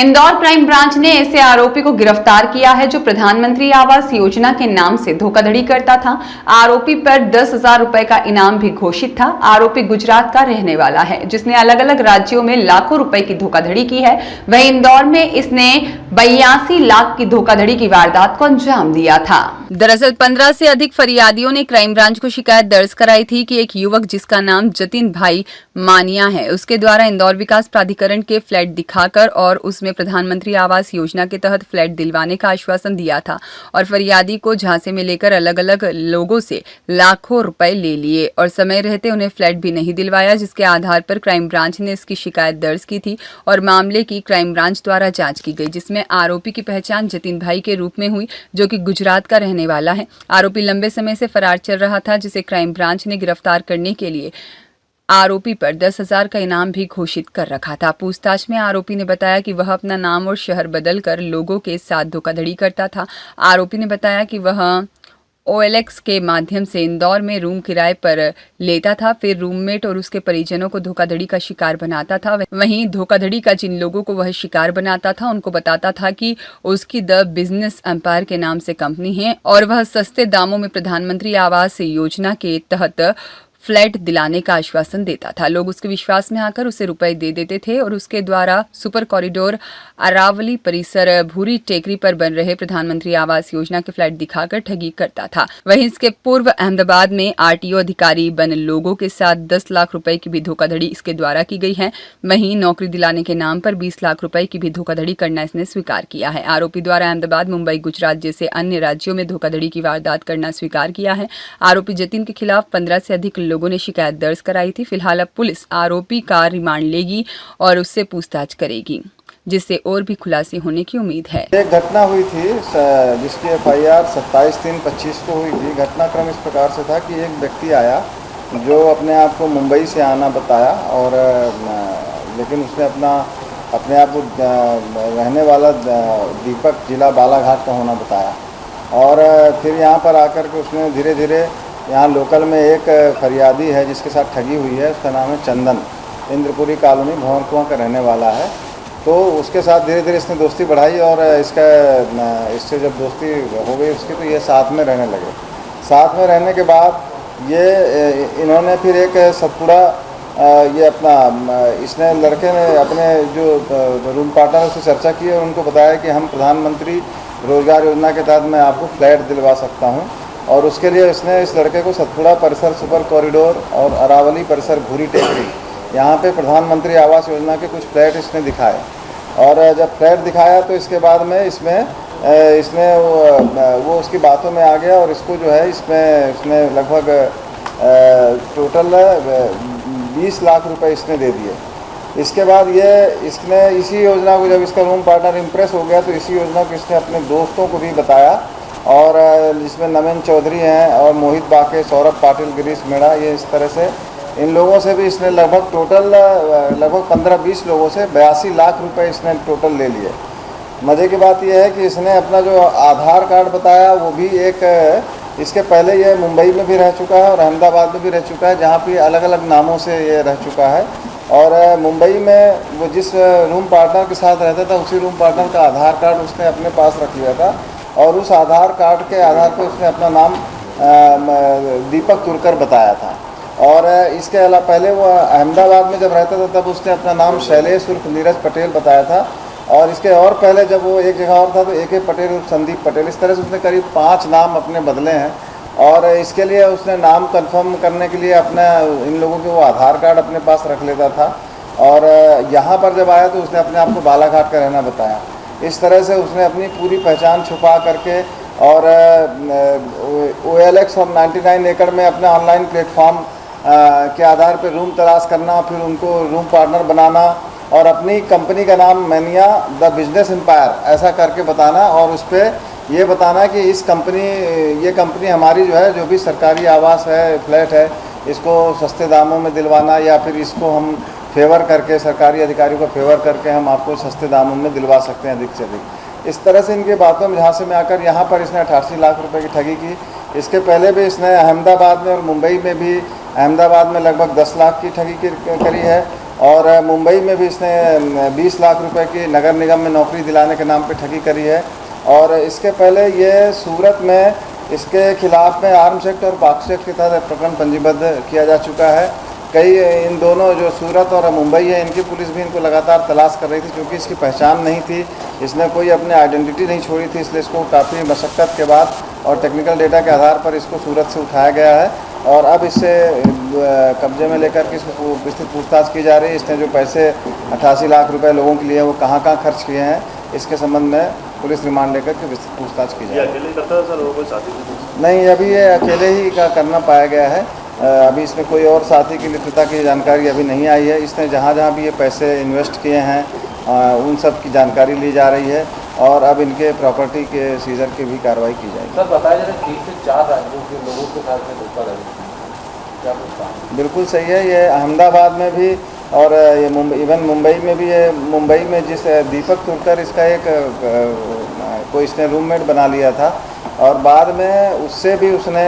Indore crime branch ने ऐसे आरोपी को गिरफ्तार किया है जो प्रधानमंत्री आवास योजना के नाम से धोखाधड़ी करता था। आरोपी पर 10,000 रुपए का इनाम भी घोषित था। आरोपी गुजरात का रहने वाला है जिसने अलग अलग राज्यों में लाखों रुपए की धोखाधड़ी की है। वहीं इंदौर में इसने 82 लाख की धोखाधड़ी की वारदात को अंजाम दिया था। दरअसल 15 से अधिक फरियादियों ने क्राइम ब्रांच को शिकायत दर्ज कराई थी कि एक युवक जिसका नाम जतिन भाई मानिया है, उसके द्वारा इंदौर विकास प्राधिकरण के फ्लैट दिखाकर और उसमें प्रधानमंत्री आवास योजना के तहत फ्लैट दिलवाने का आश्वासन दिया था और फरियादी को झांसे में लेकर अलग अलग लोगों से लाखों रुपए ले लिए और समय रहते उन्हें फ्लैट भी नहीं दिलवाया, जिसके आधार पर क्राइम ब्रांच ने इसकी शिकायत दर्ज की थी और मामले की क्राइम ब्रांच द्वारा जांच की गई, जिसमें आरोपी की पहचान जतिन भाई के रूप में हुई जो कि गुजरात का रहने वाला है। आरोपी लंबे समय से फरार चल रहा था, जिसे क्राइम ब्रांच ने गिरफ्तार करने के लिए आरोपी पर 10,000 का इनाम भी घोषित कर रखा था। पूछताछ में आरोपी ने बताया कि वह अपना नाम और शहर बदलकर लोगों के साथ धोखाधड़ी करता था। आरोपी ने बताया कि वह OLX के माध्यम से इंदौर में रूम किराए पर लेता था, फिर रूममेट और उसके परिजनों को धोखाधड़ी का शिकार बनाता था। वहीं धोखाधड़ी का जिन लोगों को वह शिकार बनाता था उनको बताता था कि उसकी द बिजनेस एम्पायर के नाम से कंपनी है और वह सस्ते दामों में प्रधानमंत्री आवास योजना के तहत फ्लैट दिलाने का आश्वासन देता था। लोग उसके विश्वास में आकर उसे रुपए दे देते थे और उसके द्वारा सुपर कॉरिडोर अरावली परिसर भूरी टेकरी पर बन रहे प्रधानमंत्री आवास योजना के फ्लैट दिखाकर ठगी करता था। वहीं इसके पूर्व अहमदाबाद में RTO अधिकारी बन लोगों के साथ 10 लाख रुपए की भी धोखाधड़ी इसके द्वारा की गई है। वहीं नौकरी दिलाने के नाम पर 20 लाख रुपए की भी धोखाधड़ी करना इसने स्वीकार किया है। आरोपी द्वारा अहमदाबाद, मुंबई, गुजरात जैसे अन्य राज्यों में धोखाधड़ी की वारदात करना स्वीकार किया है। आरोपी जतिन के खिलाफ 15 से अधिक लोगों ने शिकायत दर्ज कराई थी। फिलहाल अब पुलिस आरोपी का रिमांड लेगी और उससे पूछताछ करेगी, जिससे और भी खुलासे होने की उम्मीद है। एक घटना हुई थी जिसकी FIR 27/3/25 को हुई थी। घटनाक्रम इस प्रकार से था कि एक व्यक्ति आया जो अपने आप को मुंबई से आना बताया और लेकिन उसने अपने आप को रहने वाला दीपक, जिला बालाघाट का होना बताया और फिर यहाँ पर आकर के उसने धीरे धीरे यहाँ लोकल में एक फरियादी है जिसके साथ ठगी हुई है, उसका नाम है चंदन, इंद्रपुरी कॉलोनी, भंवरकुआं का रहने वाला है। तो उसके साथ धीरे धीरे इसने दोस्ती बढ़ाई और इससे जब दोस्ती हो गई उसकी तो ये साथ में रहने लगे। साथ में रहने के बाद इन्होंने फिर एक सतपुड़ा इसने लड़के ने अपने जो रूम पार्टनर से चर्चा की और उनको बताया कि हम प्रधानमंत्री रोजगार योजना के तहत मैं आपको फ्लैट दिलवा सकता हूँ और उसके लिए इसने इस लड़के को सतपुड़ा परिसर सुपर कॉरिडोर और अरावली परिसर भूरी टेकरी यहाँ पे प्रधानमंत्री आवास योजना के कुछ फ्लैट इसने दिखाए और जब फ्लैट दिखाया तो इसके बाद में इसने वो उसकी बातों में आ गया और इसको जो है इसने लगभग टोटल 20 लाख रुपए इसने दे दिए। इसके बाद इसने इसी योजना को, जब इसका रूम पार्टनर इम्प्रेस हो गया तो इसी योजना को इसने अपने दोस्तों को भी बताया और जिसमें नवीन चौधरी हैं और मोहित बाके, सौरभ पाटिल, गिरीश मेड़ा, ये इस तरह से इन लोगों से भी इसने लगभग टोटल 15-20 लोगों से 82 लाख रुपए इसने टोटल ले लिए। मज़े की बात यह है कि इसने अपना जो आधार कार्ड बताया वो भी इसके पहले ये मुंबई में भी रह चुका है और अहमदाबाद में भी रह चुका है, जहाँ पे अलग अलग नामों से ये रह चुका है। और मुंबई में वो जिस रूम पार्टनर के साथ रहता था उसी रूम पार्टनर का आधार कार्ड उसने अपने पास रख लिया था और उस आधार कार्ड के आधार पर उसने अपना नाम दीपक तुरकर बताया था। और इसके अलावा पहले वो अहमदाबाद में जब रहता था तब उसने अपना नाम शैलेश उर्फ नीरज पटेल बताया था और इसके और पहले जब वो एक जगह और था तो AK पटेल उर्फ संदीप पटेल। इस तरह से उसने करीब 5 नाम अपने बदले हैं और इसके लिए उसने नाम कंफर्म करने के लिए अपना इन लोगों के वो आधार कार्ड अपने पास रख लेता था और यहाँ पर जब आया तो उसने अपने आप को बालाघाट का रहना बताया। इस तरह से उसने अपनी पूरी पहचान छुपा करके और OLX और 99 एकड़ में अपने ऑनलाइन प्लेटफॉर्म के आधार पर रूम तलाश करना, फिर उनको रूम पार्टनर बनाना और अपनी कंपनी का नाम मैनिया द बिजनेस एम्पायर ऐसा करके बताना और उस पर ये बताना कि ये कंपनी हमारी जो है, जो भी सरकारी आवास है, फ्लैट है, इसको सस्ते दामों में दिलवाना या फिर इसको हम फेवर करके, सरकारी अधिकारियों को फेवर करके हम आपको सस्ते दामों में दिलवा सकते हैं अधिक से अधिक। इस तरह से इनके बातों में झांसे में आकर यहाँ पर इसने 88 लाख रुपए की ठगी की। इसके पहले भी इसने अहमदाबाद में और मुंबई में भी, अहमदाबाद में लगभग 10 लाख की ठगी करी है और मुंबई में भी इसने 20 लाख रुपए की नगर निगम में नौकरी दिलाने के नाम पे ठगी करी है। और इसके पहले ये सूरत में इसके खिलाफ में आर्म्स एक्ट और पॉक्सो एक्ट के तहत प्रकरण पंजीबद्ध किया जा चुका है। कई इन दोनों जो सूरत और मुंबई है, इनकी पुलिस भी इनको लगातार तलाश कर रही थी, क्योंकि इसकी पहचान नहीं थी, इसने कोई अपनी आइडेंटिटी नहीं छोड़ी थी, इसलिए इसको काफ़ी मशक्क़त के बाद और टेक्निकल डेटा के आधार पर इसको सूरत से उठाया गया है। और अब इससे कब्जे में लेकर के इसको विस्तृत पूछताछ की जा रही है। इसने जो पैसे 88 लाख रुपए लोगों के लिए वो कहाँ खर्च किए हैं, इसके संबंध में पुलिस रिमांड लेकर के विस्तृत पूछताछ की जाए। अकेले करता था सर, वो कोई साथी थी? नहीं, अभी ये अकेले ही का करना पाया गया है। अभी इसमें कोई और साथी की लिप्तता की जानकारी अभी नहीं आई है। इसने जहाँ जहाँ भी ये पैसे इन्वेस्ट किए हैं उन सब की जानकारी ली जा रही है और अब इनके प्रॉपर्टी के सीजर की भी कार्रवाई की जाएगी। सर बताया जा रहा है 3 से 4 राज्यों के लोगों के साथ में धोखाधड़ी, क्या पूछता? बिल्कुल सही है। ये अहमदाबाद में भी और ये इवन मुंबई में भी है। मुंबई में जिस दीपक तुरकर इसका एक कोई इसने रूममेट बना लिया था और बाद में उससे भी उसने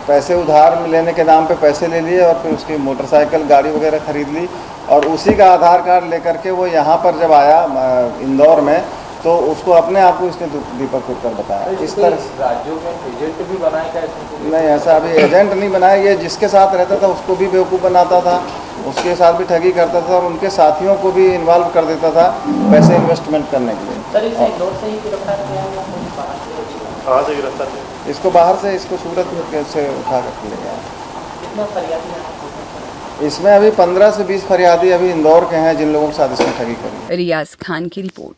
पैसे उधार लेने के नाम पे पैसे ले लिए और फिर उसकी मोटरसाइकिल गाड़ी वगैरह खरीद ली और उसी का आधार कार्ड लेकर के वो यहाँ पर जब आया इंदौर में तो उसको अपने आप को इसने दीपक तुरकर बताया। इस तरह राज्यों में एजेंट भी बनाया क्या? नहीं, ऐसा अभी एजेंट नहीं बनाया। ये जिसके साथ रहता था उसको भी बेवकूफ़ बनाता था, उसके साथ भी ठगी करता था और उनके साथियों को भी इन्वॉल्व कर देता था पैसे इन्वेस्टमेंट करने के लिए। सर इसे इंदौर से ही गिरफ्तार किया है? कहाँ से गिरफ्तार किया? इसको बाहर से इसको सूरत से उठा कर ले गया। कितना फरियादी हैं? इसमें अभी 15 से 20 फरियादी अभी इंदौर के हैं जिन लोगों के साथ इसने ठगी करी। रियाज खान की रिपोर्ट।